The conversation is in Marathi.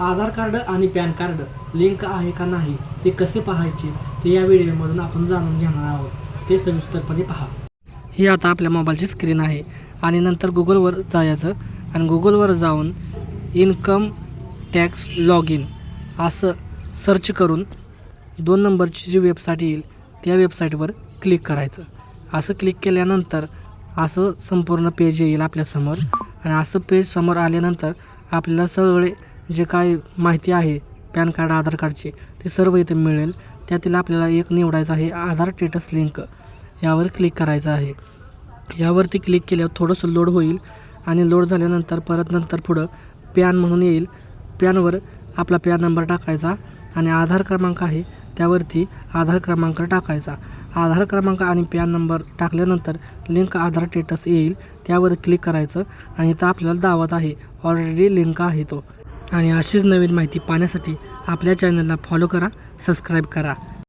आधार कार्ड आणि पॅन कार्ड लिंक आहे का नाही ते कसे पाहायचे ते या व्हिडिओमधून आपण जाणून घेणार आहोत। ते सविस्तरपणे पहा। ही आता आपल्या मोबाईलची स्क्रीन आहे आणि नंतर गुगलवर जायचं आणि गुगलवर जाऊन इन्कम टॅक्स लॉग इन असं सर्च करून 2 नंबरची जी वेबसाईट येईल त्या वेबसाईटवर क्लिक करायचं। असं क्लिक केल्यानंतर असं संपूर्ण पेज येईल आपल्यासमोर आणि असं पेज समोर आल्यानंतर आपल्याला सगळे जे काही माहिती आहे पॅन कार्ड आधार कार्डची ते सर्व इथे मिळेल। त्यातील आपल्याला एक निवडायचं आहे आधार स्टेटस लिंक, यावर क्लिक करायचं आहे। यावरती क्लिक केल्यावर थोडंसं लोड होईल आणि लोड झाल्यानंतर परत नंतर पुढं पॅन म्हणून येईल। पॅनवर आपला पॅन नंबर टाकायचा आणि आधार क्रमांक आहे त्यावरती आधार क्रमांक टाकायचा। आधार क्रमांक आणि पॅन नंबर टाकल्यानंतर लिंक आधार स्टेटस येईल, त्यावर क्लिक करायचं आणि इथं आपल्याला दावत आहे ऑलरेडी लिंक आहे तो। आणि अशीच नवीन माहिती पाहण्यासाठी आपल्या चॅनलला फॉलो करा, सबस्क्राईब करा।